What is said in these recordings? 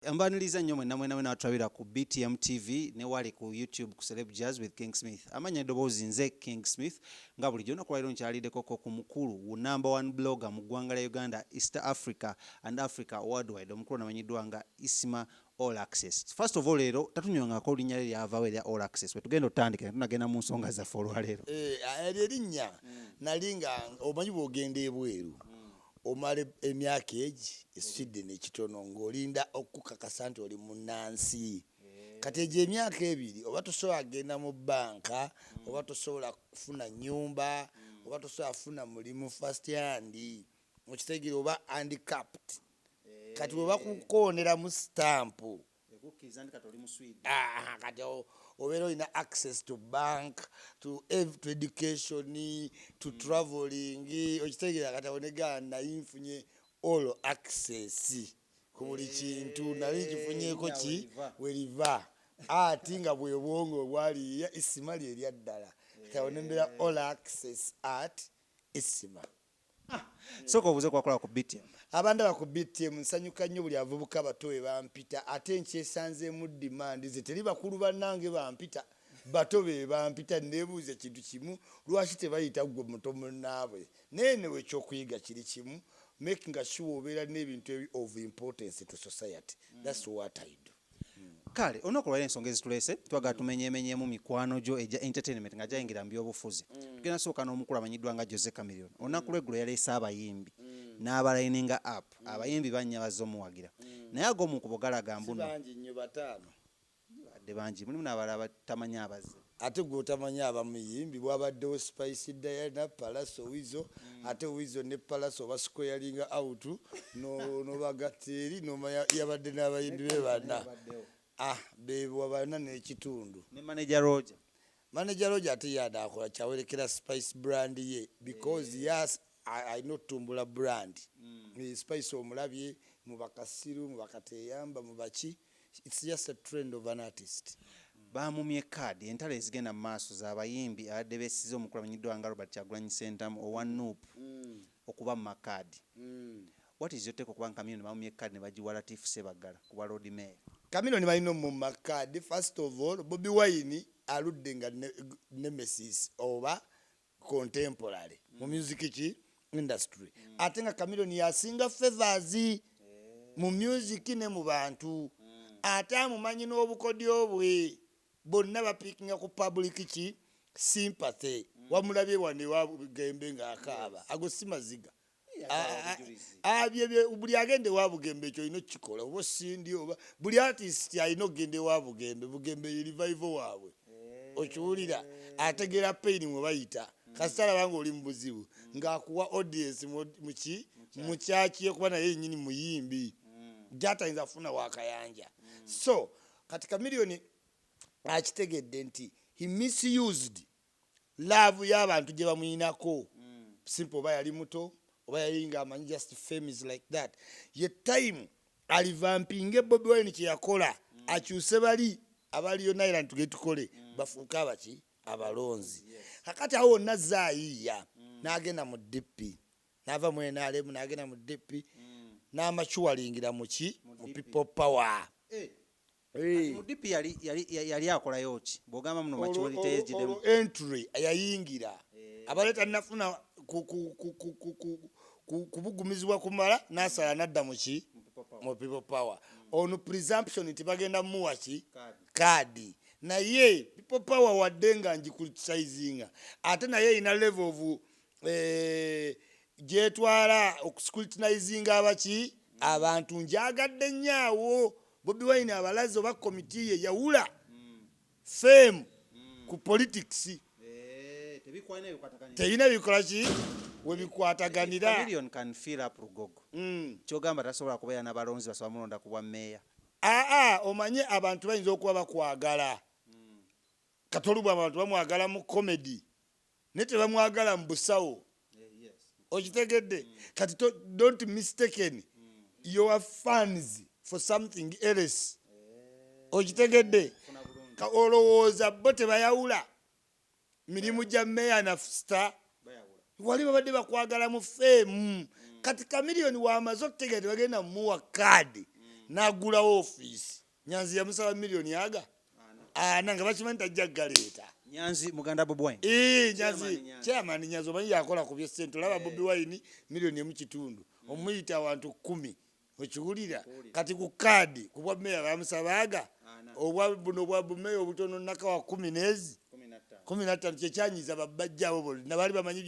Mbaniliza nnyo mwenna mwena atulabira ku BTM TV ne wali ku YouTube ku Celeb Jazz with King Smith. Amanya eddoboozi nze King Smith nga bulijjo nakubaliro nkyaliddeko ku mukulu number 1 blogger mu ggwanga lya Uganda, East Africa and Africa worldwide. Omukulu namanyiddwa nga Isima All Access. First of all leero tatunywangako linnya lye lyavaawo erya All Access. Bwe tugenda otandika tunagenda mu nsonga zaffe olwaleero. Erinnya nali nga omanyi bw'ogenda ebweru omala emyaka egi esudde n'ekitono ng'olinda okukakasa nti oli munnansi. Kati egyo emyaka ebiri oba tosobola kugenda mu banka oba tosobola kufuna nnyumba oba tosobola kufuna mulimu first hand okitegeera oba handicapped. Kati bwe bakukoonera mu stampu kati obeera olina access to bank to education to traveling okitegeera kati abonega nayinfunye all access ku buli kintu nali nkifunyeeko ki weriva ati nga bwe bwongo bwali Isima lye erya ddala kabonembera all access at Isima. Soko obuze kwakola ku BTM. Abandala ku BTM nsanyuka nnyo buli avubuka bato we bampita ate nkyesanzeemu demand ze teri bakulu bannange bampita bato be bampita neebuuza kintu kimu lwaki tebayita gwe muto munnaabwe nene wekyokuyiga kiri kimu making sure obeera n'ebintu of importance to society. That's what I do. Kale onokolwa ensonga ezitulese twaga tumenyemenyeemu mikwano gyo eja entertainment nga jayingira mu byobufuzi. Tugenda sooka n'omukulu amanyiddwa nga Jose Chameleone. Olunaku lw'eggulo yaleese abayimbi n'abalining up abayimbi bannya bazze omuwagira naye ag'omu kubo galaga mbuno bangi nnyo bataano badde bangi mulimu n'abalala batamanya abazze ate gw'otamanya abamuyimbi bwabaddewo Spice Diana Palaso Wizo ate Wizo ne Palaso basikoyalinga out n'obagatta eri n'omanya yabadde n'abayimbi be bana bebo bana n'ekitundu ne manager Roger. Manager Roger ate yadaakola kyawerekera Spice brand ye because yes I know tumbula brand. Spice omulabye mu bakasiru mu bakateyamba mu baki it's just a trend of an artist. Bamumye kadi entalo ezigenda mu maaso z'abayimbi abadde beesize omukulu amanyiddwa nga Robert Kyagulanyi Ssentamu owa Nuupu okuba mu makadi. What is your take okuba Chameleone bamumye kadi ne bagiwa Latif Ssebaggala kuba Lord Mayor? Chameleone balina mu makadi first of all Bobi Wine aludde nga nemesis oba contemporary mu music industry. Ate nga Chameleone yasinga favors mu music ne mu bantu ate amumanyi n'obukodyo bwe bonna bapikinga ku public sympathy. Wamulabye wane wabugembe ng'akaaba ago si maziga buli agende wabugembe ekyo olina okukikola oba osindi oba buli artist alina okugende wabugembe bugembe revival waabwe okiwulira ategeera pain mwe bayita kasitala banga oli mu buzibu ng'akuwa audience mu kyaki okuba naye yennyini muyimbi gy'atayinza kufuna wakayanja. So kati Chameleone akitegedde nti he misused love y'abantu gye bamuyinako simple oba yali muto oba yali ng'amanyi just famous like that ye time alivampinge Bobi Wine kye yakola akyuse bali abaliyo Nailand tugetukole bafuuka abaki abalonzi kakati awo wonna zaayiya n'agenda mu DP n'ava mu NRM n'agenda mu DP n'amachuwalingira mu people power. Mu DP yali akolayo ki bw'ogamba muno machuwali teyejidemu entry yayingira abaleeta nafuna kubugumizibwa kumala n'asala n'adda mu people power ono presumption nti bagenda muwa ki kadi naye people power wadde nga ngikulitisayizinga ate naye ina level of gyetwala okuscrutinizinga abaki abantu njagadde nnyawo Bobi Wine abalazi oba komiti ye yawula fame ku politics teyina bikola ki we bikwataganira. Chameleone can fill up Rugogo kyogamba tasobola kubeera n'abalonzi basobola mulonda ku bwa meeya. Omanye abantu bayinza okuba bakwagala katolubwa abantu bamwagala mu comedy ne tebamwagala mu busawo okitegedde kati don't mistaken your fans for something else okitegedde olowooza bo tebayawula mirimu gya meya na star wali babadde bakwagala mu fame kati Chameleone wamaze okutegeera bagenda muwa kadi n'agulawo ofiisi Nyanzi yamusaba miliyoni aga ana nga bakimanyi tajja galeeta Nyanzi muganda Bobi Wine Nyanzi chairman Nyanzi omanyi yakola ku by'essente olaba Bobi Wine miliyoni emu kitundu omuyita abantu 10 okiwulira kati ku kaadi ku bwa meya bamusabaaga obwa buno bwa bumeya obutono naka wa 10 nezi 15 kyekyanyiza babajja abo bonna bali bamanyi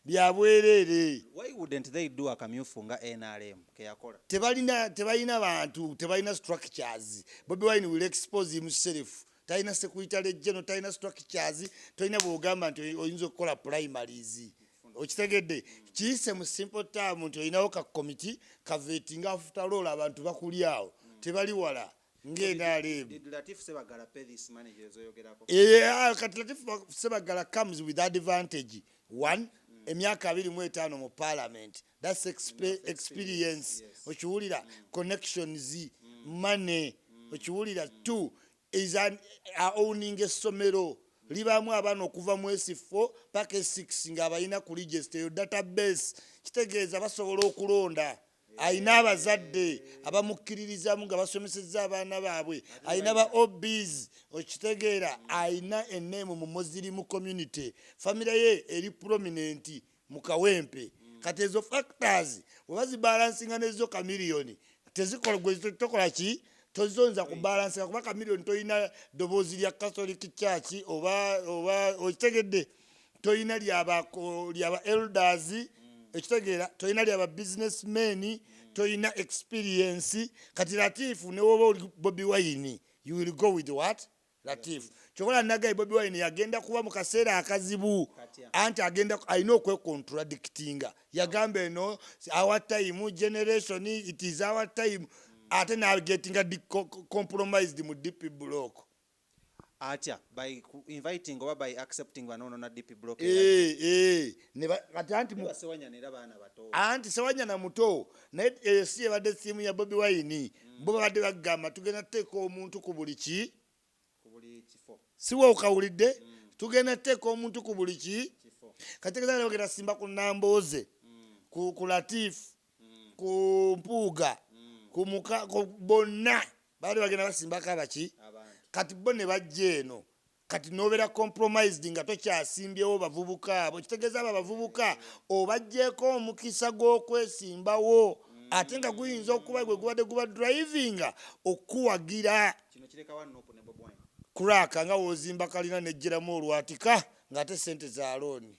byabwerere. Why wouldn't they do akamyufu nga NRM ke yakola? Tebalina bantu, tebalina structures. Bobi Wine will expose himself. Talina secretary general, talina structures, talina bwogamba nti oyinza okukola primaries. Okitegedde kiyise mu simple term nti oyinawo ka committee ka vetting after all abantu bakulyawo tebali wala ng'NRM. Did Latif Sebagala pay this money yogerako? Kati Latif Sebagala comes with advantage. One, emyaka 25 mu parliament. That's experience. Okiwulira connections, money. Okiwulira. Two, is owning essomero. Libamu abaana okuva mu S4 paka S6 nga abalina ku register yo database kitegeeza basobola okulonda. Aina abazadde abamukkiririzamu nga basomesezza abaana baabwe aina ba OBs okitegeera aina enneemu mu Muslim community family ye eri prominent mu Kawempe kati ezo factors webazibalansinga nezo ka miliyoni tezikola gwe tokola ki tozonza kubalansinga kuba ka miliyoni toyina dobozi lya Catholic Church oba okitegedde toyina lyaba elders ekitegeera toyina lyaba businessmen toyina experience kati Latif ne woba Bobi Wine you will go with what Latif chokola nagai Bobi Wine yagenda kuba mu kaseera akazibu anti agenda ayina okwecontradictinga yagamba eno our time generation it is our time ate na getting compromised mu DP block Atya by inviting or by accepting banono na DP block ne kati anti sewanya nera bana bato anti sewanya na muto na si badde simu ya Bobi Wine bo badde bagamba tugenda teka omuntu ku buli kifo siwo okawulidde tugenda teka omuntu ku buli kifo kati kazana ogera simba ku Namboze ku Latif ku Mpuuga ku muka bonna bali bagenda basimbaka abaki kati bo ne bajja eno kati nobera compromised nga tokyasimbyewo bavubuka abo kitegeeza abavubuka obajjeeko omukisa gw'okwesimbawo ate nga guyinza okuba gwe gubadde guba driving okuwagira kino kireka wanopo ne Bobi Wine kuraka nga wozimba kalina nejjeramu olwatika ng'ate sente za looni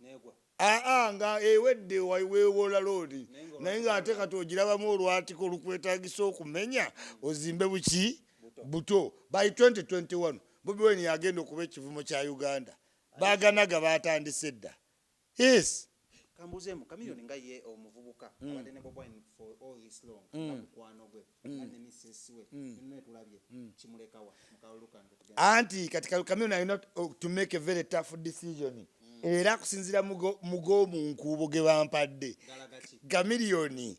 negwa nga ewedde weewola looni naye ng'ate kati ogirabamu olwatika olukwetaagisa okumenya ozimbe buki buto by 2021 Bobi Wine yagenda okuba ekivumo kya Uganda baaganaga batandise dda yes kambuzemu kamiliyoni nga ye omuvubuka abadde ne Bobi Wine for all this long mukwano gwe ne misisiwe nne tulabye kimulekawa mukalukanga anti katika kamiliyoni are not to make a very tough decision era kusinzira mugo mu nkubo ge bampadde kamiliyoni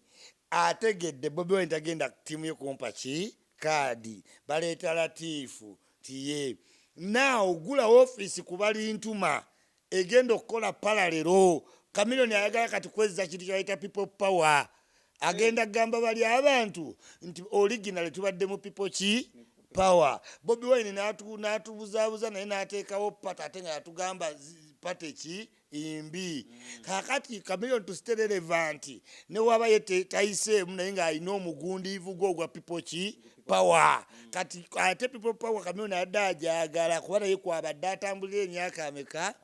ategedde Bobi Wine tagenda tiimu ye kumpa ki kadi baleeta Latifu tiye now gula office kubali ntuma egenda okukola paralelo kamiliyoni ayagala kati kweza kitu kyaita people power agenda gamba bali abantu nti original tubadde mu people ki power Bobi Wine natubuzabuza naye nateekawo pata ate nga yatugamba pate ki imbi kakati kamiliyoni to stay relevant ne waba yete tayiseemu naye nga alina omugundiivu gwa people ki power kati ate people power kamiliyoni adajagala kuba naye kwabadde atambulira emyaka ameka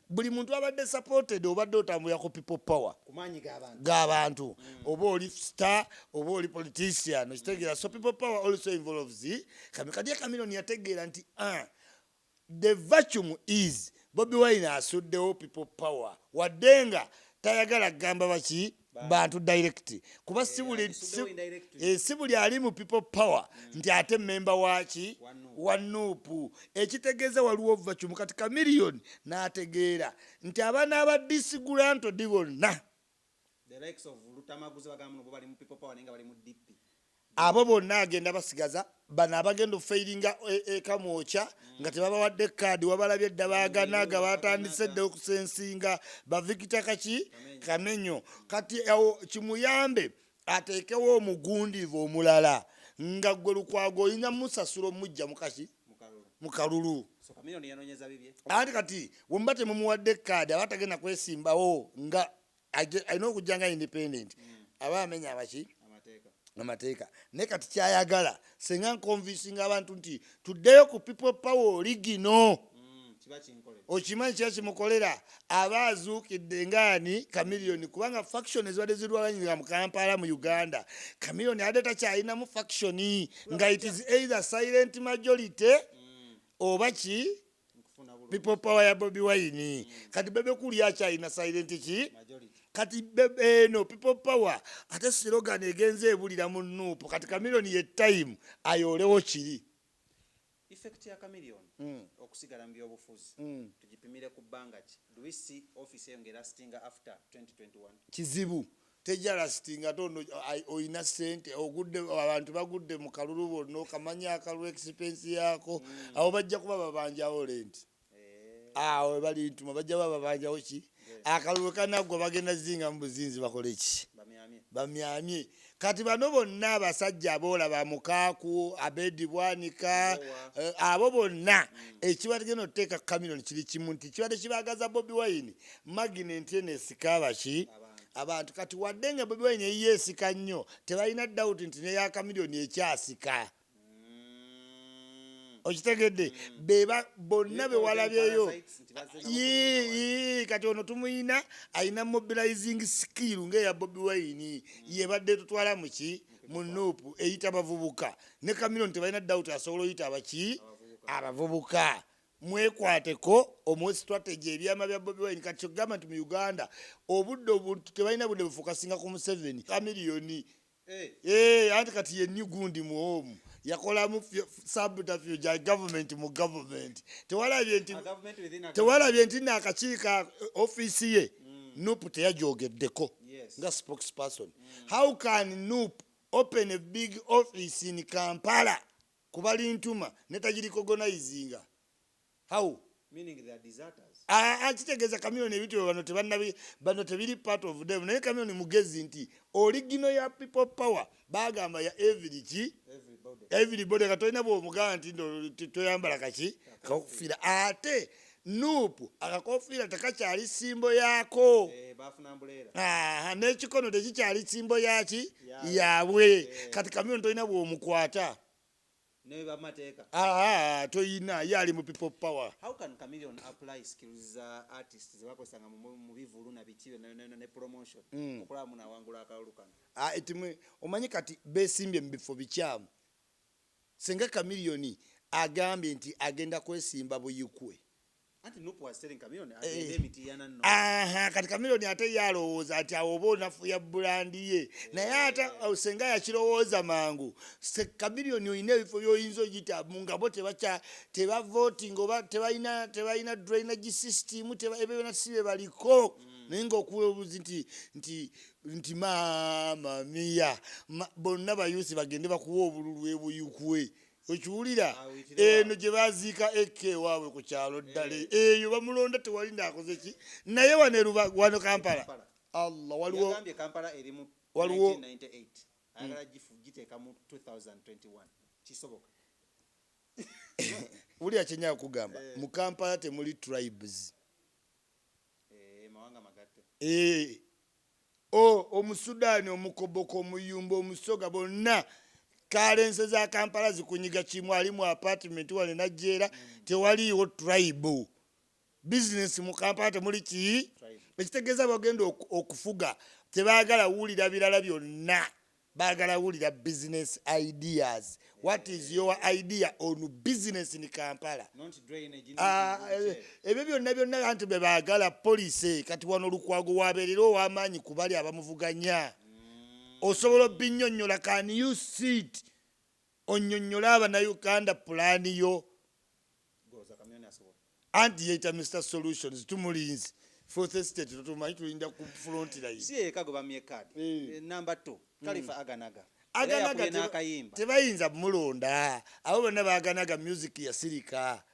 buli muntu abadde supported obadde otambulira ku people power kumanyi g'abantu oba oli star oba oli politician okitegeera so people power also involves kati kamiliyoni yategeera nti the vacuum is Bobi Wine asuddewo people power waddenga tayagala gamba baki bantu direct kuba si buli ali mu people power nti ate member waki wanupu ekitegeeza waliwo vacuum kati kamiliyoni n'ategeera nti abaana abadisigulanto di bonna the likes of Lutamaguzi bagamu bali mu people power nenga bali mu DP abo bonna agenda basigaza bano abagenda ofairinga ekamwoca nga tebabawadde kaadi wabalabye dda baaganaga batandise dde okusensinga bavikita kaki kamenyo kati kimuyambe ateekewo omugundivu omulala nga gwe Lukwago oyina musasula omujja mukaki mu kalulu. Ate kati wemba temumuwadde kaadi aba tagenda kwesimbawo nga alina okujja nga independent aba amenya abaki amateeka. Naye kati kyayagala senga nkonvinsinga abantu nti tuddeyo ku people power origino okimanyi kiba kimukolera aba azuukidde ngaani Chameleone kubanga faction ezibadde zirwanirira mu Kampala mu Uganda Chameleone adde takyalinamu faction nga it is either silent majority oba ki people power ya Bobi Wine. Kati bebe kuli akyalina silent ki kati bebe no people power ate slogan egenze ebulira mu Nuupu kati Chameleone ye time ayolewo kiri effect ya Chameleone okusigala mu byobufuzi tugipimire ku bbanga ki do we see office eyongera stinga after 2021 kizibu tejala stinga tono oyina sente ogudde abantu bagudde mu kalulu bonna okamanya akalulu expense yako abo bajja kuba babanjawo rent awo bali ntuma bajja baba babanjawo ki akalulu kanagwa bagenda zinga mu buzinzi bakole ki bamyamye. Kati bano bonna abasajja abolaba Mukaaku Abedi Bwanika abo bonna ekibategeno teeka Chameleone kiri kimu nti kibadde kibagaza Bobi Wine magnet enesika ki abantu kati wadde nga Bobi Wine yeesika nnyo tebalina doubt nti ne ya Chameleone ekyasika okitegedde beba bonna bewalabyeyo kati ono tumuyina ayina mobilizing skill ng'eya Bobi Wine yebadde tutwala muki mu Nuupu eyita abavubuka ne Chameleone tebalina doubt asobola oyita abaki abavubuka. Mwekwateko omu strategy ebyama bya Bobi Wine kati kyogamba nti mu Uganda obudde obuntu tebalina budde bufokasinga ku Museveni Chameleone anti kati ye gundi muomu yakola mu subterfuge government mu government tewalabye nti n'akakiika office ye Nuupu teyajogeddeko nga spokesperson. How can Nuupu open a big office in Kampala kubali ntuma netagirikogonizing how meaning they are deserters akitegeeza Chameleone ebintu bano tebiri part of them naye Chameleone mugezi nti original ya people power bagamba ya everybody katolina bw'omugamba nti toyambala kaki kakufira ate Nuupu akakofiira tekakyali simbo yaako n'ekikono tekikyali simbo yaki yaabwe kati Chameleone tolina bw'omukwata toyina yali mu people power. How can Chameleone apply skills artists zebakozesanga mu bivulu na bitiwe ne promotion okulaba muna wangula akalulu kano etimwe omanyi kati besimbye mu bifo bikyamu senga Chameleone agambye nti agenda kwesimba buyikwe anti Nuupu was telling Chameleone agende emitiyana nno kati Chameleone ate yalowooza ati awo oba onafuya bulandi ye naye ate senga yakirowooza mangu Chameleone oyina ebifo byoyinza ogitamu nga bo tebavoting oba tebalina drainage system ebyo byonna si bye baliko naye ng'okuwa obuzi nti maama miya bonna bayusi bagende bakuwa obululu ebuyukwe okiwulira eno gye baziika eke waabwe ku kyalo ddala eyo bamulonda tewali ndaakoze ki naye wano Kampala Allah waliwo 1998 agala giteeka mu 2021 kisoboka wulira kyenyaa kugamba mu Kampala temuli tribes mawanga magatte Omusudaani Omukoboko Omuyumba Omusoga bonna kalense za Kampala zikunyiga kimu ali mu apartment wale najjeera tewaliiwo tribe business mu Kampala temuli ki ekitegeeza bagenda okufuga tebaagala wulira birala byonna baagala wulira business ideas. What is your idea on business in Kampala? Ebyo byonna anti be baagala police kati wano Lukwago wabeerera ow'amaanyi ku bali abamuvuganya osobola binnyonnyola can you see it onnyonnyola Abannayuganda pulaani yo anti yeita Mr. Solutions tumulinzi fourth estate tutumanyi tulinda ku front line si ekago bamye card number 2 Khalifa Aganaga tebayinza mulonda abo bonna baaganaga music ya sirika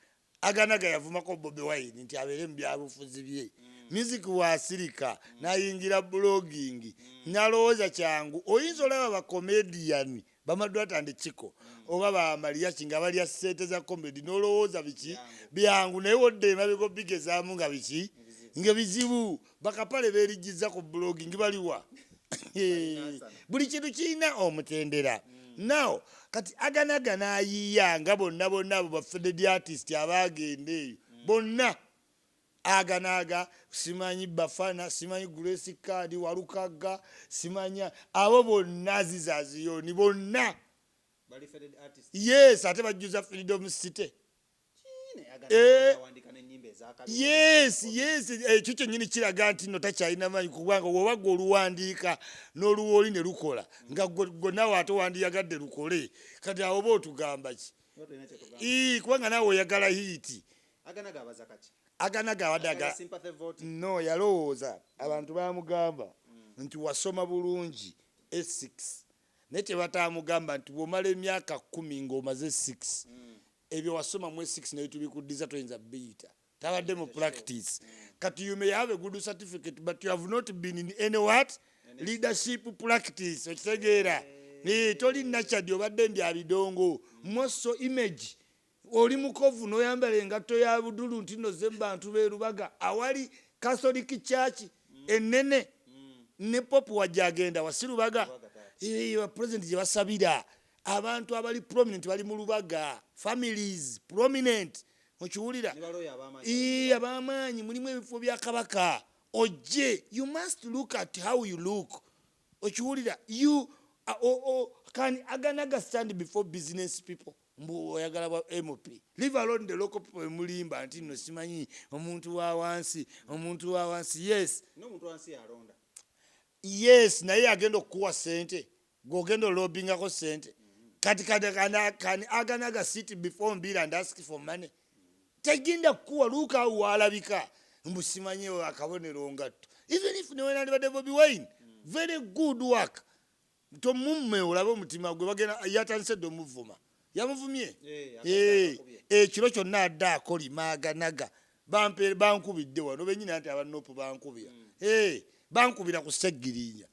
Aganaga yavumako Bobi Wine nti abeere mu byabufuzi bye. Music wa Sirika n'ayingira blogging n'alowooza kyangu oyinza olaba ba comedian bamadwata ndi Chiko oba ba Maria Kinga balya ssente za comedy n'olowooza biki byangu naye wodde emabego bigezaamu nga biki nga bizibu bakapale beerigiza ku blogging baliwa buli kintu kirina omutendera. Now kati Aganaga n'ayiiya nga bonna abo bafeded artist abaagenda eyo bonna Aganaga simanyi Bafana simanyi Grace Card Walukaga simanya abo bonna zizaziyoni bonna bali feded artist. Yes ate bajjuza Freedom City. Yes ekyo kyennyini kiraga nti no takyalina maanyi kubanga wobaga oluwandiika n'oluwoli ne lukola nga gwe naawe ate wandiyagadde lukole kati awo oba otugamba ki kubanga naawe oyagala hiiti. Aganaga abadde no yalowooza abantu bamugamba nti wasoma bulungi S6 naye tebatamugamba nti bw'omala emyaka 10 ng'omaze 6 ebyo wasoma mu 6 naye tubikuddiza toyinza biyita tabadde mu practice. Kati you may have a good certificate but you have not been in any what leadership practice. Okitegeera toli nachadi obadde mbya bidongo moso image oli mukovu n'oyambala engatto ya budulu nti no z'ebantu beerubaga awali Catholic Church ennene ne Pope wajagenda wasirubaga president gye basabira abantu abali prominent bali mu lubaga families prominent okiwulira abamaanyi mulimu ebifo bya kabaka ojje you must look at how you look okiwulira you can Aganaga stand before business people mbu oyagala ba MOP leave alone the local people mulimba nti no simanyi omuntu wa wansi yes n'omuntu wansi alonda yes naye agenda okuwa sente gogenda olobingako sente kati can Aganaga sit before Mbira and ask for money tegenda kuwa luka walabika mbu simanyi akabonero ngatto even if ne wena ndibadde Bobi Wine very good work tomumme olaba omutima gwe bagenda yatandise domuvuma yamuvumye ekiro kyonna adda akolima Aganaga bankubidde wano benyina nti abanopo bankubira bankubira ku Seggirinya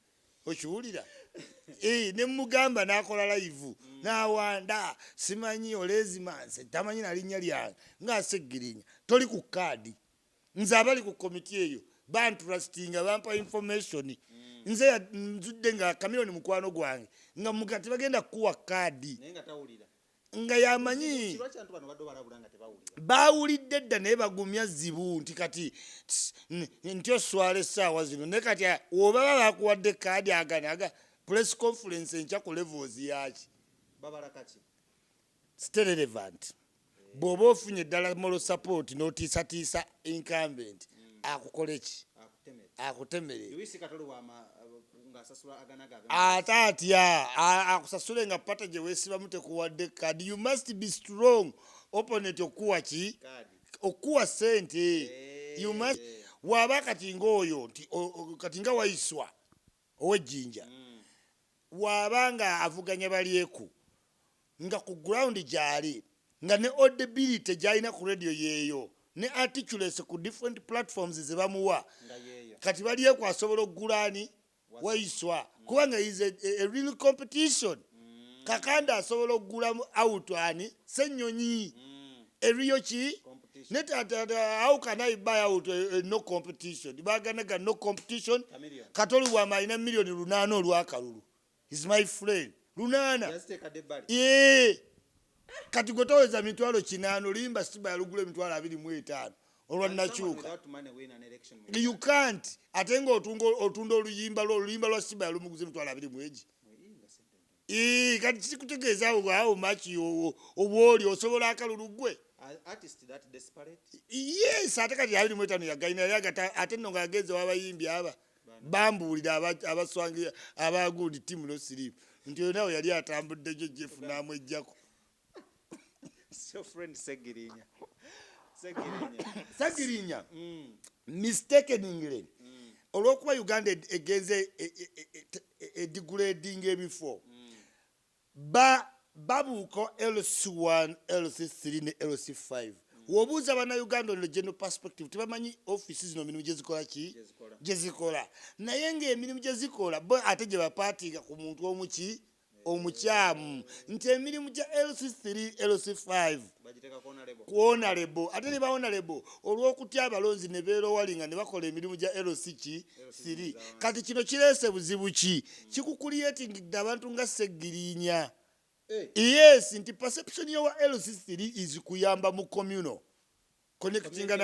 okiwulira ne mugamba n'akola live n'awanda simanyi olezimanse tamanyi na linnya lyange nga Seggirinya toli ku kaadi nze abali ku komiti eyo bantrustinga bampa information nze nzudde nga kamiliyoni mukwano gwange nga mugati bagenda kuwa kaadi nga yamanyi bawulidde dda naye bagumya zibu nti kati nti oswala essaawa zino naye kati obaba bakuwadde kaadi Aganaga press conference enkya ku levels yaki still relevant bw'oba ofunye eddala moral support n'otiisatiisa incumbent akukole ki akutemere ate atya akusasule nga pata gye weesibamu tekuwadde kaadi you must be strong opponent okuwa ki okuwa sente you must waba kati ng'oyo nti kati nga wayiswa ow'ejjinja wabanga avuganya balyeku nga ku ground gyali nga ne audibility gyalina ku radio yeeyo ne articulates ku different platforms ze bamuwa kati balyeku asobola okugulaani wayiswa kubanga is a real competition kakanda asobola okugulamu out ani Ssenyonyi eriyo ki how can I buy out no competition Baganaga no competition katoli wa malina milioni 8 olwakalulu is my friend lunana kati gotoweza mitwalo 5 limba siba yalugula mitwalo 25 olwa nakyuka you can't atenga otunda oluyimba lwa siba yalumuguze mitwalo 20 kati sikutegeeza how much obwoli osobola akalulu gwe artist that desperate yes ate kati 25 yagaina yagata ate nno ngageze wabayimbi aba bambuulira abaswangi abagundi timu no sirimu nti nawe yali atambudde jo Jeff namwejjako so friend Seggirinya mistakenly olwokuba Uganda egenze degrading ebifo babuuko LC1 LC3 ne LC5 wobuuza bannayuganda ono general perspective tebamanyi office zino mirimu gye zikola naye ng'emirimu gye zikola bo ate gye bapaatinga ku muntu omukyamu nti emirimu gya LC3 LC5 kuonalebo ate ne baonalebo olw'okutya abalonzi ne beerowalinga ne bakola emirimu gya LC3 kati kino kireese buzibu ki kikukulietingidde abantu nga Seggirinya. Yes, nti perception yowa LC3 is kuyamba mu communal connectinga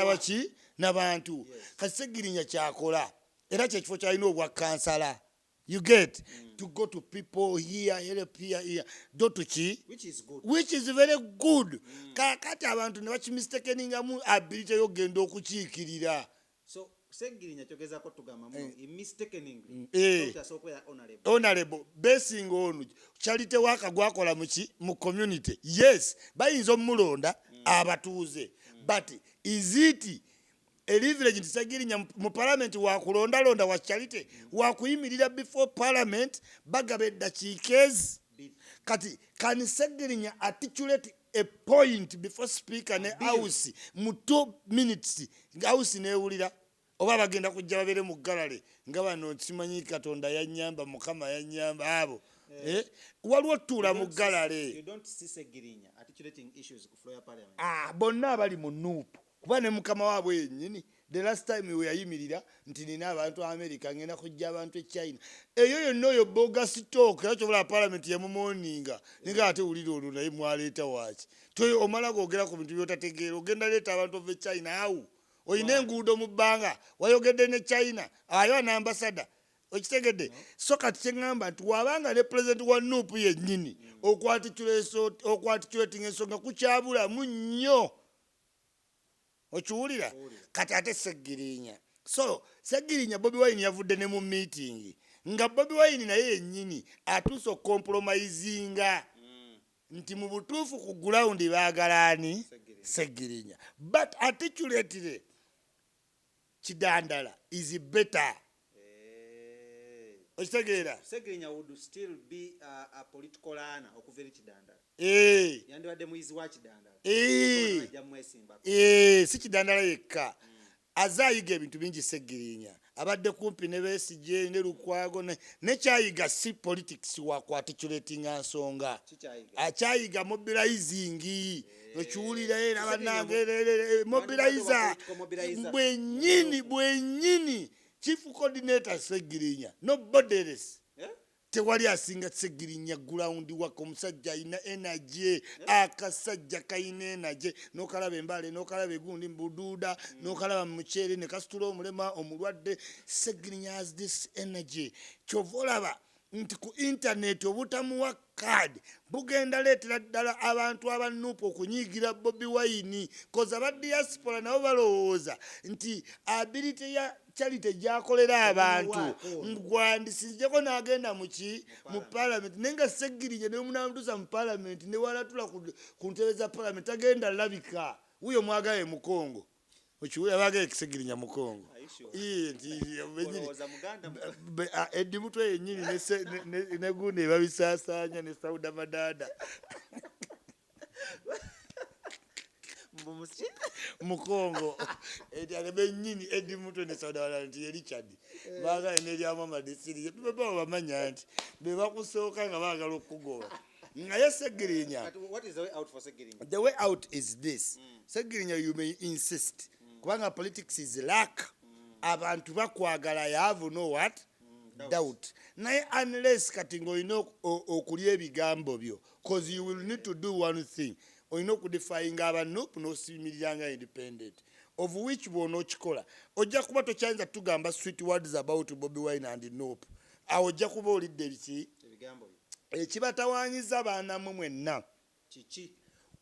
n'abantu kati Seggirinya kyakola era kyekifo kyalina obwa kansala. You get to go to people here, help here, do to chi, which is very good. Kakati abantu ne bakimistakeninga mu ability y'ogenda okukiikirira. So Seggirinya kyogeza ko tugamba mu mistakening. Honorable basing on charity work gwakola mu community. Yes, bayinza omulonda abatuuze. But is it a leverage nti Seggirinya mu parliament wakulondalonda wa charity wakuyimirira before parliament bagaba eddakiika ezi kati can Seggirinya articulate a point before speaker ne house mu 2 minutes house neewulira oba bagenda kujja babere mu galale nga bano simanyi Katonda yannyamba Mukama yannyamba abo waliwo tuula mu galale bonna abali mu nuupu kuba ne mukama waabwe yennyini the last time we yayimirira nti nina abantu America ngenda kujja abantu e China eyo yonna oyo bogus talk era kyobola parliament yamumooninga ninga ate wulira olwo naye mwaleeta waaki toyo omala googera ku bintu byotategeera ogenda leeta abantu ove China awo oyina enguudo mu bbanga wayogedde ne China ayo na ambassador okitegedde so kati kyeŋŋamba nti wabanga ne president wa nuupu yennyini okwatitulating ensonga kukyabulamu nnyo okiwulira kati ate Seggirinya so Seggirinya Bobi Wine yavudde ne mu meeting nga Bobi Wine naye yennyini atuuse okompromisinga nti mu butuufu ku ground baagalaani Seggirinya but articulately Kidandala is better. Okitegeera Seggirinya would still be a political runner okuvera Kidandala yandibadde muyizi wa Kidandala si Kidandala yekka azaayiga ebintu bingi Seggirinya abadde kumpi ne Besigye ne Lukwago ne kyayiga si politics wakwatitulating nsonga akyayiga mobilizing okiwulira era bannange mobilizer bwennyini chief coordinator Seggirinya nobody else tewali asinga Seggirinya ground wako omusajja alina energy akasajja kayina energy nokalaba embale nokalaba egundi mbuduuda nokalaba mukyere ne kasitula omulema omulwadde Seggirinya has this energy kyovolaba nti ku internet obutamuwa card bugenda leetera ddala abantu abanuupu okunyiigira Bobi Wine koza ba diaspora nabo balowooza nti ability ya charity gyakolera abantu gwandisijjeko n'agenda mu parliament nenga Seggirinya ne munamutuusa mu parliament ne walatula ku ntebe za parliament agenda labika wuyo mwagaye Mukongo okiwulira baagaye Seggirinya Mukongo Eddi Mutwe yennyini ne gundi babisaasaanya ne Sauda Madada Mukongo bennyini Eddi Mutwe ne Sauda Madada nti ye Richard baagaye n'eryamu amadesiri beba bamanya nti be bakusooka nga baagala okugoba naye Seggirinya the way out is this Seggirinya you may insist kubanga politics is lack abantu bakwagala you have no what doubt naye unless kati ng'olina okulya ebigambo byo cause you will need to do one thing olina okudefyinga abanuupu n'osimiriranga independent of which bw'onookikola ojja kuba tokyayinza tugamba sweet words about Bobi Wine and Nuupu awo ojja kuba olidde biki ekibatawaanyiza baanammwe mwenna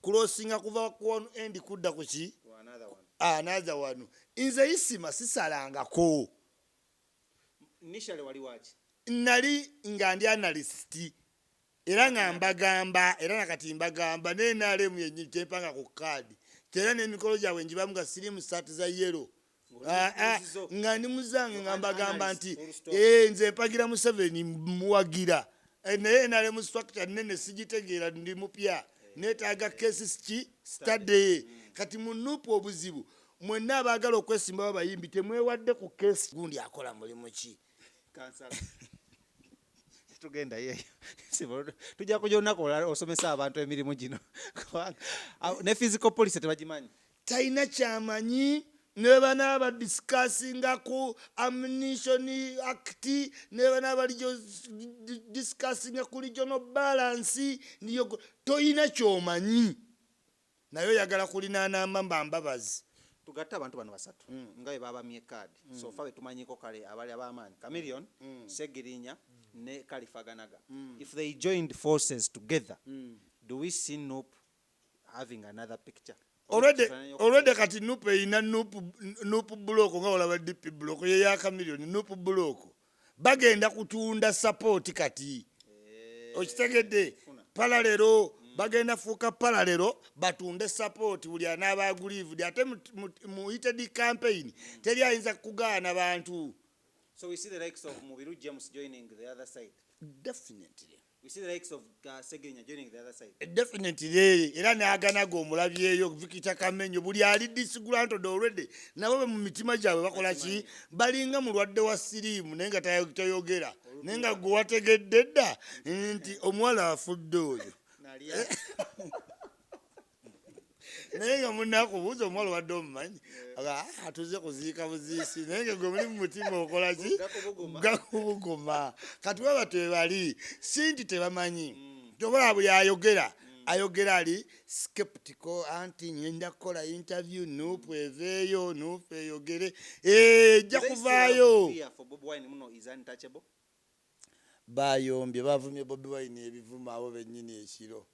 kulosinga kuva ku one end kudda ku ki another one nze isima sisalangako initially wali wachi nali nga ndi analyst era nga mbagamba era nakati mbagamba NRM yenyi tempanga ku card tera n'emikolo gyabwe njibamu nga siri mu sati za yellow nga ndi muzange nga mbagamba nti nze mpagira mu 7 muwagira naye NRM structure nene sigitegeera ndi mupya netaaga cases ki study kati mu Nuupu obuzibu mwenna abaagala okwesimba babayimbi temwewadde ku keesi gundi akola mulimu ki kansala tugenda yeyo tujja kuja olunaku osomesa abantu emirimu gino ne physical police tebagimanyi talina kyamanyi neba n'aba discussinga ku ammunition act neba n'aba discussinga ku regional balance niyo toyina kyomanyi naye oyagala kulinaanamba mbabazi tugatte abantu bano basatu nga bwe babamye kaadi so fa betumanyiko kale abali ab'amaanyi Chameleon Segirinya ne Kalifaganaga if they joined forces together do we see Nuupu having another picture already kati Nuupu eyina Nuupu block nga olaba DP block ye ya Chameleon Nuupu block bagenda kutunda support kati okitegedde paralelo bagenda fuuka paralelo batunde support buli anaabagulivudi ate mu heated campaign teri ayinza kugaana bantu. So we see the likes of Mubiru James joining the other side. Definitely. We see the likes of Segirinya joining the other side. Definitely. Era n'aganaga omulabyeyo Victor Kamenyo buli ali disgruntled already. Nabo mu mitima gyabwe bakola ki balinga mulwadde wa siriimu naye nga tayogera naye nga gwe wategedde dda nti omuwala afudde oyo. naye nga munakubuuza omuwala wadde omumanyi atuze kuziika buziisi naye nga gwe muli mu mutima okola ki gakubuguma kati baba tebali si nti tebamanyi tobola buli ayogera ali skeptical anti ngenda kukola interview Nuupu eveeyo Nuupu eyogere ejja kuvaayo bayombye bavumye Bobi Wine ebivumo abo bennyini ekiro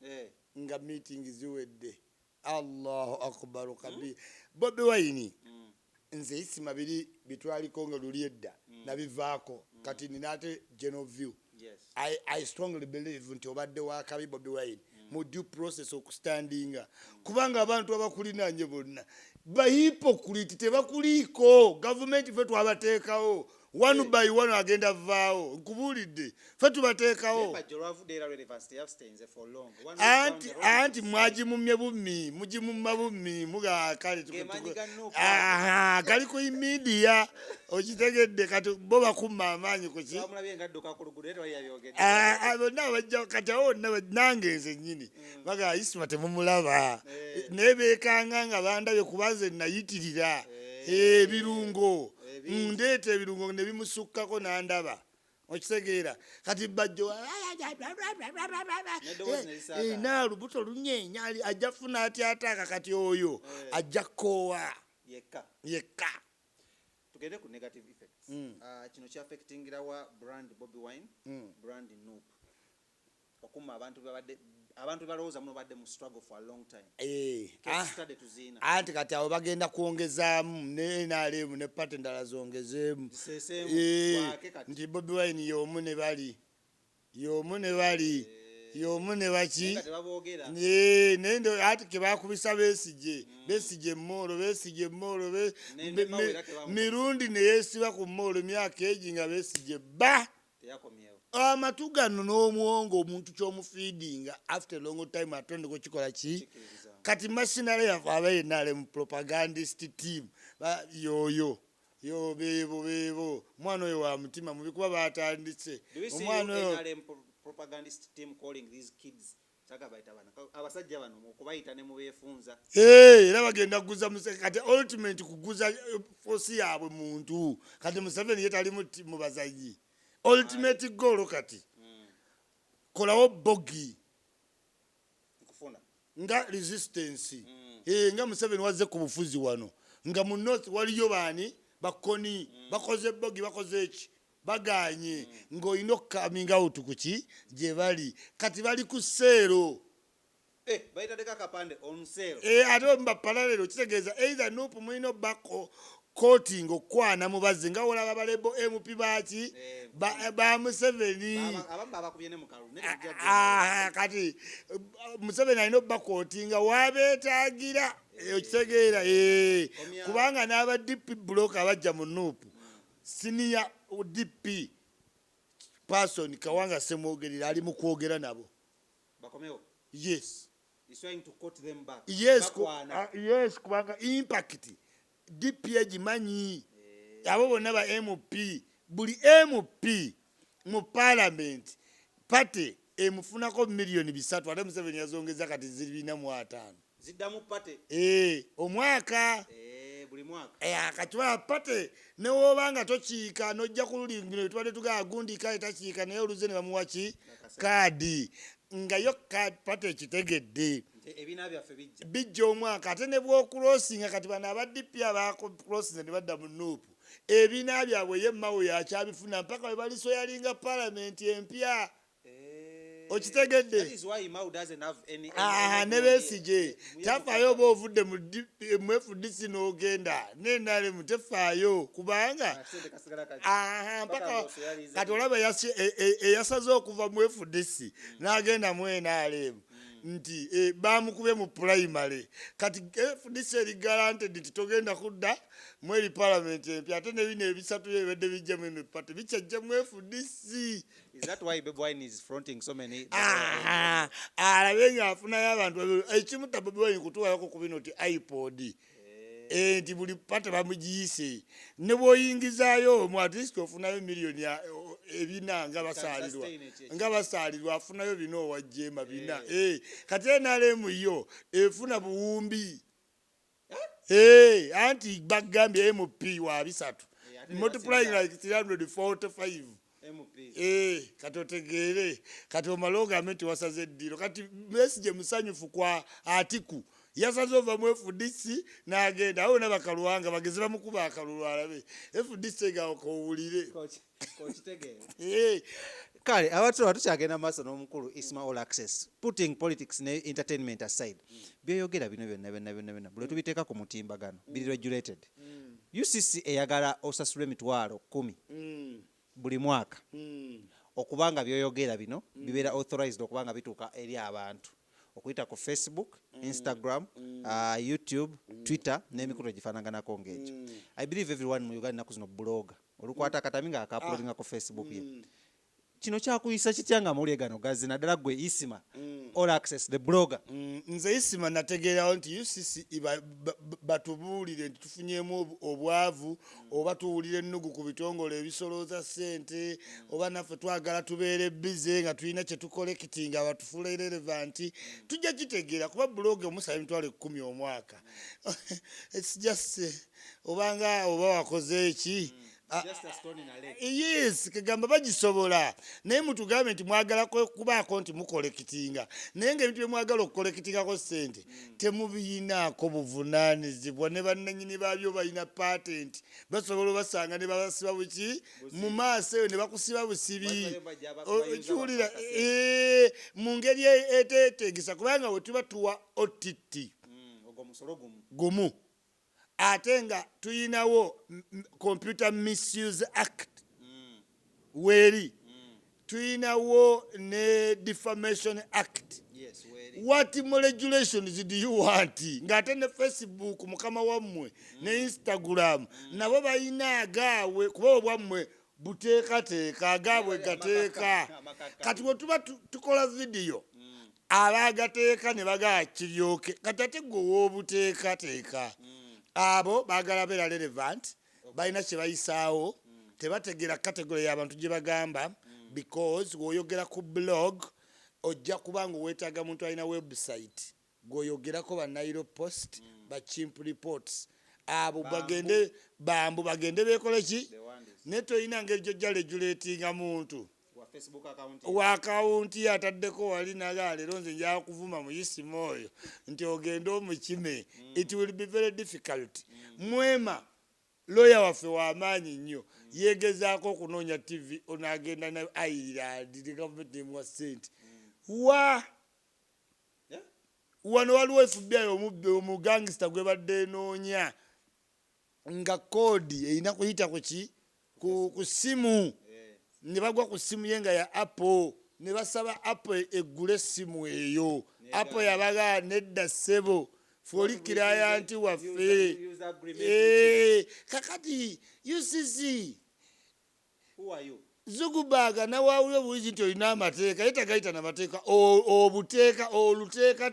nga meeting ziwedde. Allahu akbar kabir. Bobi Wine nze isima biri bitwaliko nga luli edda nabivaako kati ninate general view. I strongly believe nti obadde wakabi Bobi Wine mu due process okustandinga kubanga abantu abakulinanye bonna bahypocrite tebakuliko government fe twabateekawo one by one agenda vaawo nkubulidde fe tubateekawo anti mwagimumye bummi mugimumma bummi mugakale kali ku media okitegedde kati bo bakumma amaanyi kuki bonna bajja kati awo nange nze nnyini baga isima temumulaba naye beekanga nga bandabye kubaze nayitirira ebirungo ndeeta ebirungo ne bimusukkako n'andaba okitegeera kati bajjo naalubuto lunyeenya ajja funa atya ataaka kati oyo ajja kkoowa yekka. Tugende ku negative effects kino kyaffectingira wa brand Bobi Wine brand Nuupu okuma abantu balowooza muno badde mu struggle for a long time. Anti kati abo bagenda kwongezaamu ne NRM ne party endala zongezeemu nti Bobi Wine y'omu ne bali baki naye ati ke bakubisa Besigye Mmoolo mirundi ne yeesiba ku Mmoolo myaka egi nga Besigye bba amatu gano n'omuwongo omuntu ky'omufiidinga after long time atondeko kikola ki kati masinale yafe abayenale mu propagandist team yoyo beebo mwana oyo wa mutima mubi kuba batandise omwana oyo propagandist team calling these kids abasajja bano okubayita ne mubeefunza era bagenda kuguza kati ultimate kuguza force yaabwe muntu kati Museveni ye tali mu bazanyi ultimate goal kati kolawo bogi kufuna nga resistance nga Museveni wazze ku bufuzi wano nga mu north waliyo baani bakoni bakoze bogi bakoze eki baganye ng'olina coming out kuki gye bali kati bali ku seero bayitadeko akapande on sale ate mba paralelo kitegeeza either Nuupu mulina bako coating okwana mubazze nga olaba balebo MP baki ba Museveni kati Museveni alina bakotinga wabeetaagira okitegeera kubanga n'aba DP block abajja mu Nuupu senior DP person Kawanga Semwogerera ali mu kwogera nabo bakomewo yes He's trying to quote them back. Yes, Bakwana. yes, kubanga impact DP agimanyi. Abo bonna ba MP, buli MP mu parliament party emufunako million 3 ate Museveni yazongeza kati zirina mu 5. Ziddamu pate. Omwaka. Buli mwaka. Katiba pate ne wobanga tokiika nojja kululingiro tubadde tugagundika etakiika naye oluze ne bamuwaki kaadi nga yo pate kitegedde. Ebina byaffe bijja omwaka ate ne bw'okulosinga kati bano abaddipi abakulosinga ne badda mu nuupu ebina byabwe ye Mao yakyabifuna mpaka we baliso yalinga palamenti empya okitegedde. That is why Mao doesn't have any ne Besigye tafaayo oba ovudde mu FDC n'ogenda nenale mutefaayo kubanga mpaka kati olaba eyasaze okuva mu FDC n'agenda mu NRM nti bamukube mu primary kati FDC eri guaranteed nti togenda kudda mu eri parliament empya ate ne bino ebisatu ebedde bijja mu party bikyajja mu FDC. Is that why Bobi Wine is fronting so many? Alabe nga afunayo abantu ekimuta Bobi Wine kutuwayoko ku bino ti iPod nti buli pate bamugiyise ne bw'oyingizaayo mu at least ofunayo miliyoni ebina nga basaalirwa afunayo bina owajjeema bina kati NRM yo efuna buwumbi anti bagambye MP wa 3 multiplying like 345 kati otegeere kati omala ogambe nti wasaze eddiro kati Besigye musanyufu kwa Atiku yasaze ova mu FDC n'agenda awo n'abakaluwanga bageze bamukuba akalulu alabe FDC gakowulire kale abatula tukyagenda maaso n'omukulu Isma All Access putting politics ne entertainment aside byeyogera bino byonna buli tubiteeka ku mutimbagano biri regulated. UCC eyagala osasula emitwalo 10 buli mwaka okubanga byoyogera bino bibeera authorized okubanga bituuka eri abantu okuyita ku Facebook, Instagram, YouTube, Twitter n'emikutu egifaanaganako ng'ekyo. I believe everyone mu Uganda naku zino blogger olukwata akatami nga akauploadinga ku Facebook ye. Kino kyakuyisa kitya nga mawulire gano gazi naddala gwe Isma All Access the blogger? Nze Isma nategeerawo nti UCC batubuulire nti tufunyemu obwavu oba tuwulire ennugu ku bitongole ebisolooza ssente oba naffe twagala tubeere bize nga tulina kye tukolekitinga batufuula relevant tujja kitegeera kuba blogger omusaba emitwalo 10 omwaka. It's just oba wakoze eki yes kagamba bagisobola naye mutugambe nti mwagala kubaako nti mukolekitinga naye ng'ebintu bye mwagala okukolekitingako ssente temubiyinaako buvunaanyizibwa ne bannannyini baabyo balina patent basobola obasanga ne babasiba buki mu maaso eyo ne bakusiba busibi okiwulira mu ngeri eteetegesa kubanga we tuba tuwa OTT gumu ate nga tuyinawo Computer Misuse Act weri tuyinawo ne Defamation Act. What more regulations do you want? Ngate ne Facebook mukama wammwe ne Instagram nabo bayina agaawe kuba obwammwe buteekateeka agaabwe gateeka kati bwe tuba tukola video abagateeka ne bagaa kiryoke kati ate gwe w'obuteekateeka abo bagala beera relevant balina kye bayisaawo tebategera category y'abantu gye bagamba because gwoyogera ku blog ojja kubanga weetaaga muntu alina website gwoyogerako ba Nile Post ba Chimp Reports abo bagende beekole ki ne toyina ngeri gyojja regulatinga muntu wa akawunti ataddeko wali naga leero nze nja kuvuma mu Isima oyo nti ogenda omukime it will be very difficult. Mwema lawyer waffe w'amaanyi nnyo yeegezaako okunoonya TV onaagenda na Ireland the government emuwa ssente wano waliwo FBI omugangista gwe badde enoonya nga koodi erina kuyita ku simu ne bagwa ku simu ye nga ya Apple ne basaba Apple eggule essimu eyo Apple yabaga nedda ssebo foli client waffe kakati UCC who are you? Zugubaga nawawulira bulizi nti olina amateeka ye tagayita n'amateeka obuteeka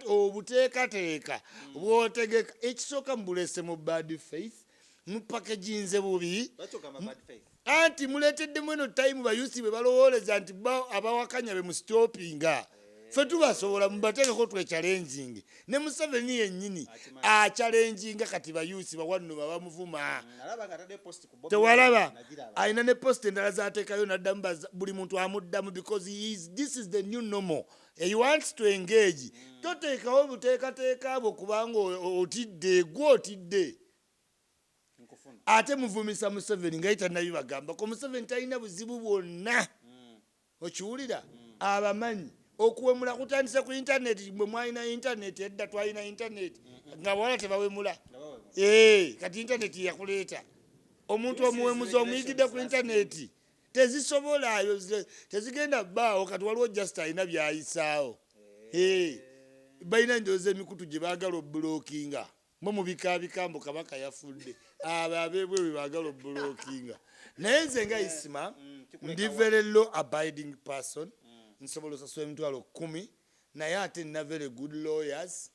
obuteekateeka bw'otegeka ekisooka mubulese mu bad faith mupakeginze bubi anti muleeteddemu eno time bayusi bwe balowooleza nti abawakanya be musitopinga ffe tubasobola mubateekeko twechallenging ne Museveni yennyini achallenginga kati bayusi bawannuma bamuvuma tewalaba alina ne post endala zaateekayo n'addamu buli muntu amuddamu because this is the new normal. He wants to engage. Toteekawo buteekateeka bwo kubanga otidde gwe otidde ate muvumisa Museveni nga yitannabibagamba ko Museveni talina buzibu bwonna okiwulira abamanyi okuwemula kutandise ku internet bwe mwalina internet edda twalina internet nga bwala tebawemula kati internet yakuleeta omuntu omuwemuzi omuyigidde ku internet tezisobolayo tezigenda bbaawo kati waliwo just alina byayisaawo balina enjoozi emikutu gye baagala obbulookinga mwe mubikaabikambo kabaka yafudde abo abeebwe bwe baagala obbulookinga naye nze nga Isima ndi very law abiding person nsobola osasula emitwalo 10 naye ate nina very good lawyers.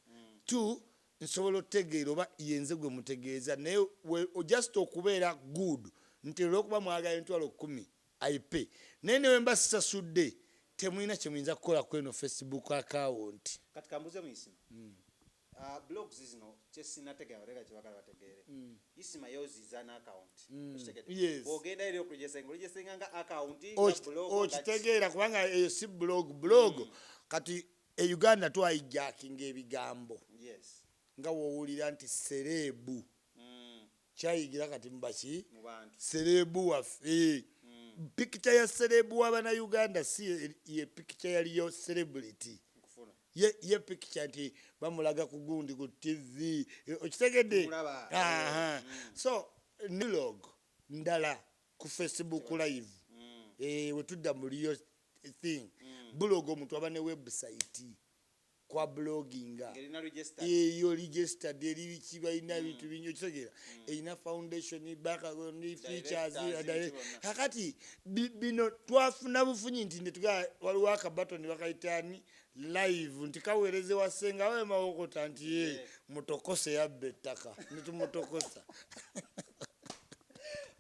2 nsobola otegeera oba yenze gwe mutegeeza naye just okubeera good nti olw'okuba mwagala emitwalo 10 aipe naye newe mba sisasudde temulina kye muyinza kukola ku eno Facebook account. Kati kambuze mu Isima blogs zino kyesinategeera batega kyebagala bategeere Isima yoziza na account ogenda eri okulijesenga nga account okitegeera kubanga eyo si blog kati e Uganda twayijackinga ebigambo nga woowulira nti serebu kyayigira kati mubaki serebu waffe picture ya serebu w'abana Uganda si ye picture yaliyo celebrity ye picture nti bamulaga ku gundi ku TV okitegedde so nilog ndala ku Facebook live wetudda mu liyo thing blog omuntu aba ne website kwa bloginga eyo registered eri kibalina bintu binyo kitegera erina foundation background features kakati bino twafuna bufunyi nti netuga waliwo akabatoni bakayitani live nti kaweereze wasenga we mawokota nti mutokose yabbe ettaka nitumutokosa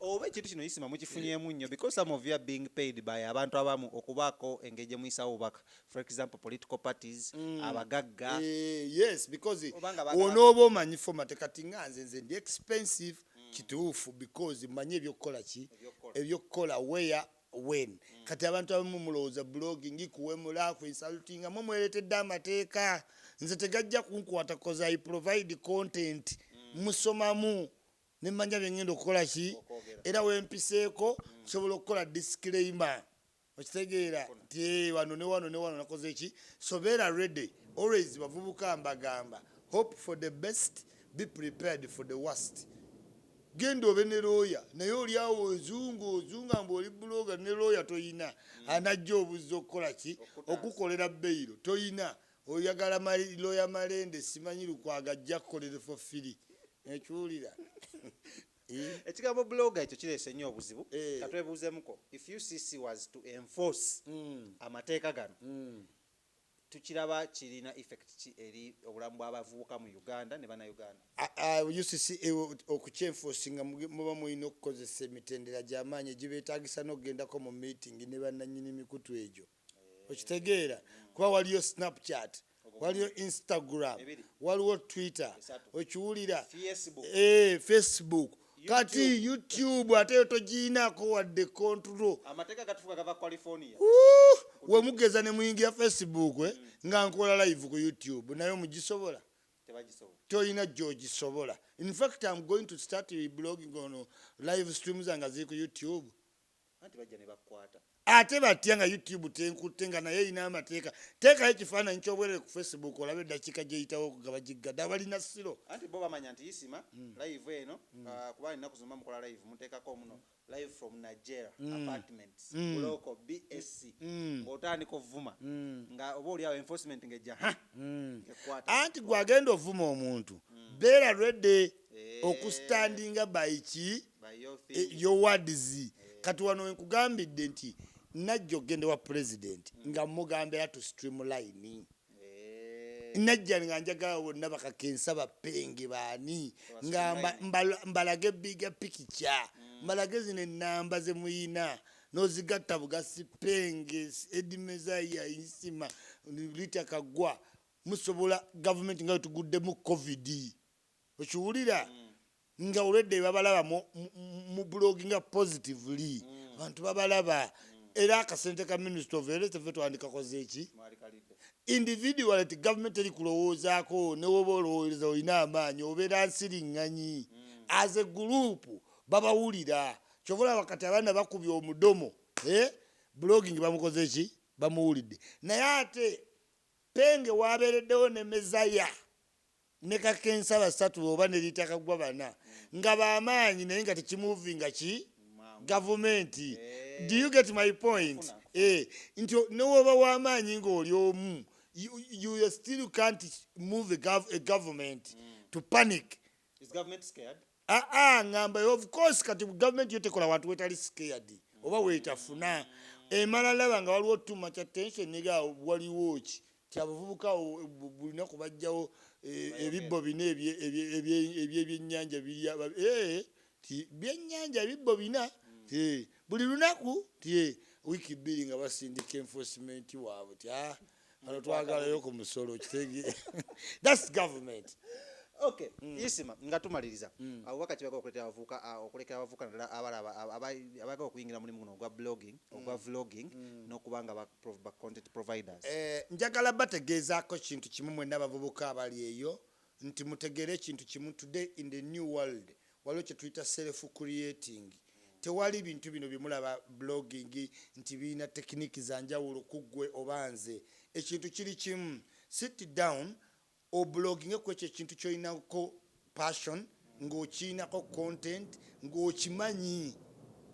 oba ekintu kino Isima mukifunyemu nnyo because some of you are being paid by abantu abamu okubaako engeri muyisawo obubaka for example political parties abagagga yes because onooba omanyi format kati nga nze ndi expensive kituufu because mmanyi ebyokukola ki ebyokukola where when kati abantu abamu mulowooza blogging kuwemula kwisalutinga mwe mwereetedde amateeka nze tegajja kunkwata cause I provide content musomamu nemanja byengenda okukola ki era wempiseeko nsobola okukola disclaimer okitegeera nti wano ne wano nakoze ki so beera ready always bavubuka mbagamba hope for the best be prepared for the worst genda obe ne lawyer naye oli awo ozunga mbu oli buloga ne lawyer toyina anajja obuzza okukola ki okukolera beyiro toyina oyagala lawyer malende simanyi lukwaga ajja kukolera for free ekiwulira ekigambo blogger ekyo kireese nnyo obuzibu katwebuuzemuko if UCC was to enforce amateeka gano tukiraba kirina effect ki eri obulamu bw'abavubuka mu Uganda ne bannayuganda UCC okukyenforcinga muba mulina okukozesa emitendera gy'amaanyi egibeetaagisa n'okugendako mu meeting ne bannannyini mikutu egyo okitegeera kuba waliyo Snapchat waliyo Instagram waliwo Twitter okiwulira Facebook kati YouTube ate yo togiinako wadde control amateeka gatufuka gava California wemugeza ne muyingira Facebook nga nkola live ku YouTube nayo mugisobola toyina gyogisobola. In fact I'm going to start blogging on live streams nga ziri ku YouTube anti bajja ne bakwata ate batya nga YouTube tenkutte nga naye ina amateeka teekayo ekifaananyi ky'obwerere ku Facebook olabe eddakiika gyeyitawo okugaba giggadde abalina siro anti bo bamanya nti Isima live eno kuba ennaku zonna mukola live muteekako muno live from Nigeria apartments local BSc ng'otandika ovuma nga oba oliawo enforcement ng'ejja ekwata anti gwagenda ovuma omuntu beera ready okustandinga by ki your words kati wano nkugambidde nti najja ogende wa president nga mugambira tu streamline najja nga njagala bonna bakakensa bapenge baani nga mbalage biga pikicha mbalage zino ennamba ze muyina nozigatta bugasi penge edimezaya insima litakagwa musobola government nga tuguddemu covid okiwulira nga olwedde babalaba mu blogging positively abantu babalaba era akasente ka minister of health fe twandikakoze eki individual ati government eri kulowoozaako newoba olowooza olina amaanyi obeera nsiriŋŋanyi as a group babawulira kyobola wakati abaana bakubya omudomo blogging bamukoze eki bamuwulidde naye ate penge wabeereddewo ne mezaya ne kakensa basatu oba ne litakagwa bana nga bamaanyi naye nga tekimuvinga ki gavumenti. Do you get my point? Nti newoba w'amaanyi ng'oli omu you still can't move a government to panic. Is government scared? Ngamba of course kati government yotekola wantu wetali scared oba wetafuna emala laba nga waliwo too much attention nega waliwo ki kyabuvubuka bulina kubajjawo ebibbo bina ebyennyanja byennyanja ebibbo bina buli lunaku wiiki bbiri nga basindika enforcement waabwe ano twagalayo ku musolo kitege that's government. Okay, Isima nga tumaliriza wakati bako okulekera abavuka ndala abaga okuyingira mulimu guno ogwa blogging ogwa vlogging n'okubanga ba content providers. Njagala bategeezaako kintu kimu mwenna abavubuka abali eyo nti mutegere ekintu kimu today in the new world waliwo kye tuyita self creating. Tewali bintu bino bimulaba blogging nti birina tekiniki za njawulo kuggwe oba nze. Ekintu kiri kimu sit down oblogging kwekyo ekintu kyolinako passion ng'okiinako content ng'okimanyi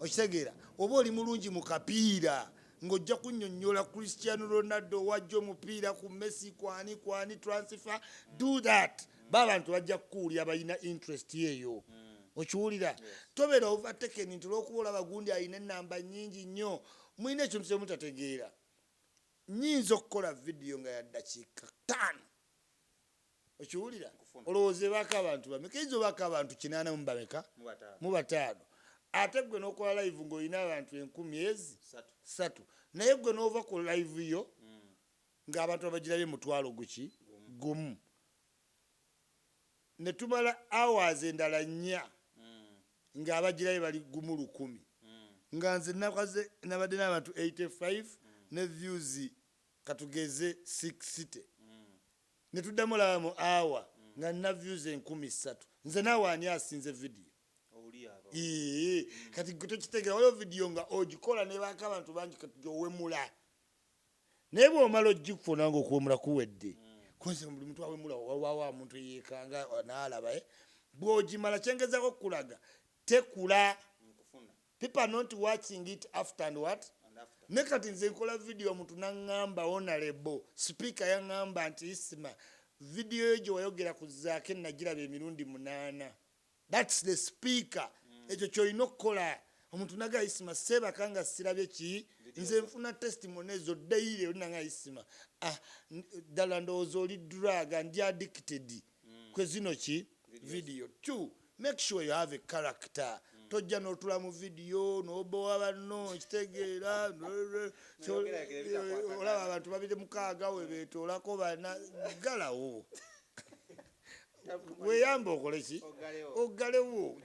okitegeera oba oli mulungi mu kapiira ng'ojja kunnyonnyola Cristiano Ronaldo wajja omupiira ku Messi kwani transfer do that b'abantu bajja kukuwulira balina interest eyo okiwulira tobeera overtaken nti olw'okuba olaba gundi alina ennamba nnyingi nnyo mulina ekintu kye mutategeera nnyinza okukola vidiyo nga ya ddakiika 5 okiwulira olowooze baako abantu bameka izo baako abantu 80 mu bameka mu 5 ate gwe n'okola live ng'olina abantu 10,000 naye gwe n'ova ku live yo ng'abantu abagirabye mutwalo gumu ne tumala hours endala 4 ng'abagirabye bali gumu 1,000 nga nze nabadde n'abantu 85 ne views katugeze 660 ne tuddamu laba mu hour nga nina views 3,000 nze naawe ani asinze video kati gwe tokitegeera waliwo video nga ogikola ne baako abantu bangi kati gyowemula naye bw'omala ogikufuna ng'okuwemula kuwedde kunze buli muntu awemula wawa muntu yeekanga n'alaba bw'ogimala kyengezaako okulaga tekula people are not watching it after and what ne kati nze nkola video omuntu n'aŋŋamba honorable speaker yaŋŋamba nti Isima video yo gye wayogera ku Zaake nagiraba emirundi 8 that's the speaker ekyo kyolina okukola omuntu naga Isima seebaka nga sirabye ki nze nfuna testimony ezo daily olina nga Isima ddala ndowooza oli drug ndi addicted kwe zino ki video 2 make sure you have a character tojja n'otula mu video n'obowa banno kitegeera olaba abantu babiri 6 we beetoolako bana galawo weyamba okole ki oggalewo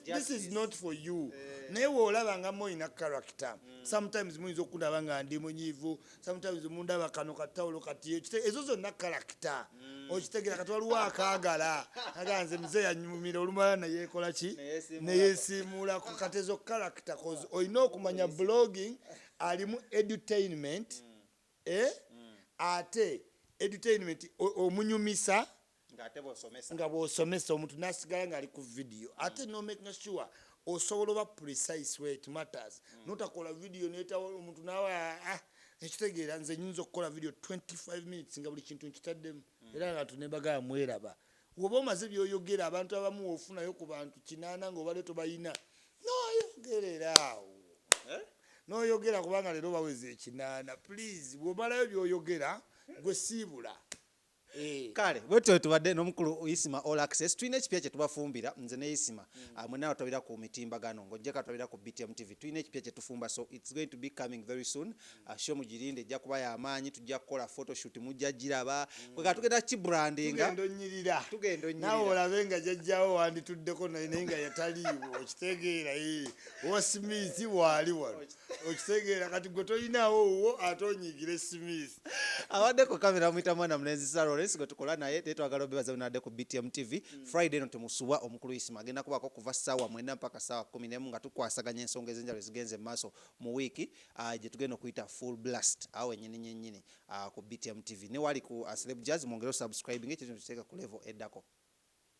this is not for you naye woolaba nga moyina character sometimes muyinza okundaba nga ndi munyiivu sometimes mundaba kano katawulo kati ezo zonna character okitegeera kati waliwo akaagala aga nze muze yanyumira olumala nayeekola ki neyeesiimuula ku kati ezo character cause olina okumanya blogging alimu edutainment ate edutainment omunyumisa nga bw'osomesa omuntu n'asigala ng'ali ku video ate no making sure osobola oba precise where it matters notakola video neetawo omuntu nawe ekitegeera nze nyinza okukola video 25 minutes nga buli kintu nkitaddemu era nga tunebagala mweraba woba omaze byoyogera abantu abamu ofunayo ku bantu 80 ng'obale tobayina noyogerera awo n'oyogera kubanga leero baweze ekinaana please bw'omalayo by'oyogera gwe siibula. Kale bwetyo tubadde n'omukulu Isima All Access tulina ekipya kye tubafumbira nze ne Isima mwenna watwabira ku mitimbagano ng'ojjako twabira ku BTM TV tulina ekipya kye tufumba so it's going to be coming very soon show mugirinde ejja kuba y'amaanyi tujja kukola photoshoot mujja giraba kweka tugenda kibrandinga tugenda onyirira nawe olabe nga jjajjawo wandituddeko naye nga yataliiwo okitegeera owa Smith wali wano okitegeera kati gwe tolinawo owo ate onyigire Smith abadde ku kamera mwita mwana Mulenzi Lawrence gwe tukola naye tetwagala obebaza unadde ku BTM TV Friday no temusubwa omukulu Isima agenda kubako kuva ssaawa 9 mpaka ssaawa 11 nga tukwasaganya ensonga ez'enjalo zigenze maaso mu wiiki gye tugenda okuyita full blast awo ennyini ku BTM TV ne wali ku Celeb Jazz mwongere subscribing ekyo kiteeka ku level eddako.